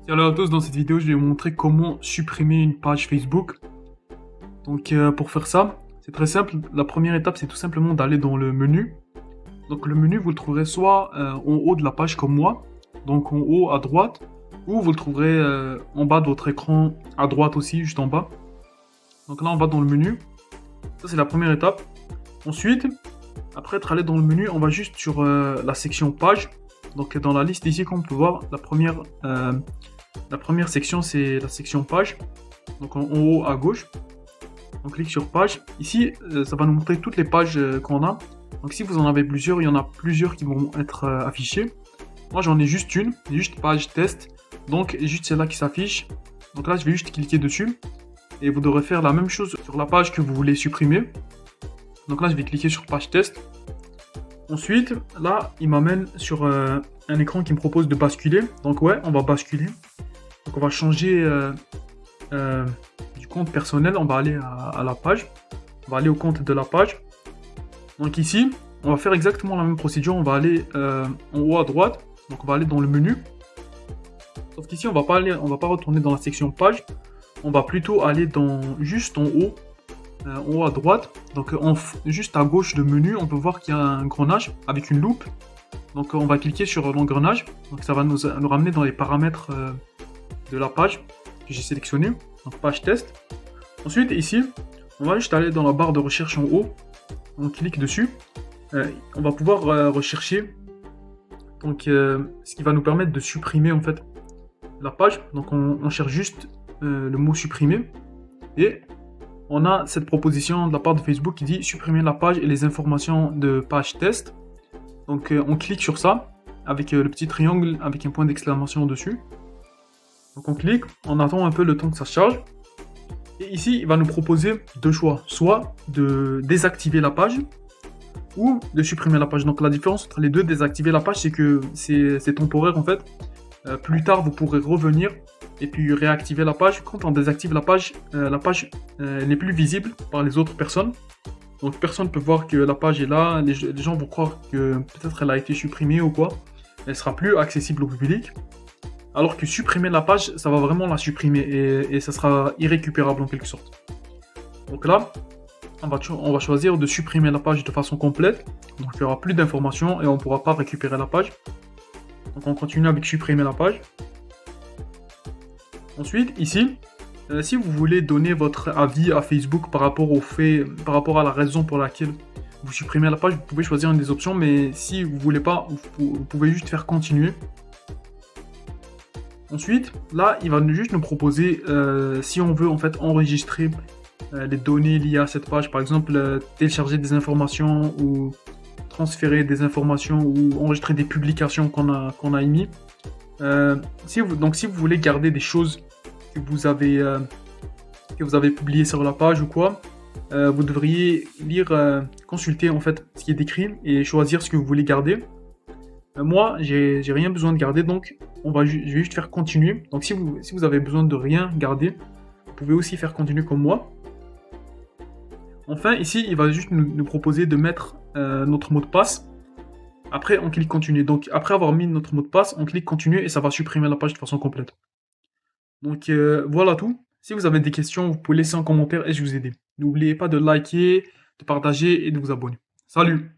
Salut à tous, dans cette vidéo je vais vous montrer comment supprimer une page Facebook. Donc pour faire ça, c'est très simple. La première étape c'est tout simplement d'aller dans le menu. Donc le menu vous le trouverez soit en haut de la page comme moi, donc en haut à droite, ou vous le trouverez en bas de votre écran à droite aussi, juste en bas. Donc là on va dans le menu, ça c'est la première étape. Ensuite, après être allé dans le menu, on va juste sur la section page. Donc dans la liste ici, comme on peut voir, la première section, c'est la section page. Donc en haut à gauche, on clique sur page. Ici, ça va nous montrer toutes les pages qu'on a. Donc si vous en avez plusieurs, il y en a plusieurs qui vont être affichées. Moi, j'en ai juste une, juste page test. Donc juste celle-là qui s'affiche. Donc là, je vais juste cliquer dessus. Et vous devrez faire la même chose sur la page que vous voulez supprimer. Donc là, je vais cliquer sur page test. Ensuite, là, il m'amène sur un écran qui me propose de basculer. Donc ouais, on va basculer. Donc on va changer du compte personnel, on va aller à la page. On va aller au compte de la page. Donc ici, on va faire exactement la même procédure. On va aller en haut à droite. Donc on va aller dans le menu. Sauf qu'ici, on va pas retourner dans la section page. On va plutôt aller juste en haut à droite. Donc juste à gauche de menu, on peut voir qu'il y a un engrenage avec une loupe. Donc on va cliquer sur l'engrenage. Donc ça va nous ramener dans les paramètres de la page que j'ai sélectionné. Donc page test. Ensuite ici, on va juste aller dans la barre de recherche en haut. On clique dessus. On va pouvoir rechercher. Donc ce qui va nous permettre de supprimer en fait la page. Donc on cherche juste le mot supprimer. Et on a cette proposition de la part de Facebook qui dit supprimer la page et les informations de page test. Donc on clique sur ça avec le petit triangle avec un point d'exclamation dessus. Donc on clique, on attend un peu le temps que ça se charge. Et ici, il va nous proposer deux choix. Soit de désactiver la page ou de supprimer la page. Donc la différence entre les deux, désactiver la page, c'est que c'est temporaire en fait. Plus tard, vous pourrez revenir et puis réactiver la page. Quand on désactive la page n'est plus visible par les autres personnes. Donc personne ne peut voir que la page est là. Les gens vont croire que peut-être elle a été supprimée ou quoi. Elle sera plus accessible au public. Alors que supprimer la page, ça va vraiment la supprimer et ça sera irrécupérable en quelque sorte. Donc là, on va choisir de supprimer la page de façon complète. Donc il n'y aura plus d'informations et on ne pourra pas récupérer la page. Donc on continue avec supprimer la page. Ensuite, ici, si vous voulez donner votre avis à Facebook par rapport à la raison pour laquelle vous supprimez la page, vous pouvez choisir une des options, mais si vous voulez pas, vous pouvez juste faire continuer. Ensuite, là, il va juste nous proposer si on veut en fait enregistrer les données liées à cette page, par exemple télécharger des informations ou transférer des informations ou enregistrer des publications qu'on a émises. Si vous voulez garder des choses que vous avez publiées sur la page ou quoi, vous devriez consulter en fait ce qui est décrit et choisir ce que vous voulez garder. Moi, j'ai rien besoin de garder, donc je vais juste faire continuer. Donc si vous avez besoin de rien garder, vous pouvez aussi faire continuer comme moi. Enfin, ici, il va juste nous proposer de mettre notre mot de passe. Après, on clique continuer. Donc après avoir mis notre mot de passe, on clique continuer et ça va supprimer la page de façon complète. Donc voilà tout. Si vous avez des questions, vous pouvez laisser un commentaire et je vous aider. N'oubliez pas de liker, de partager et de vous abonner. Salut!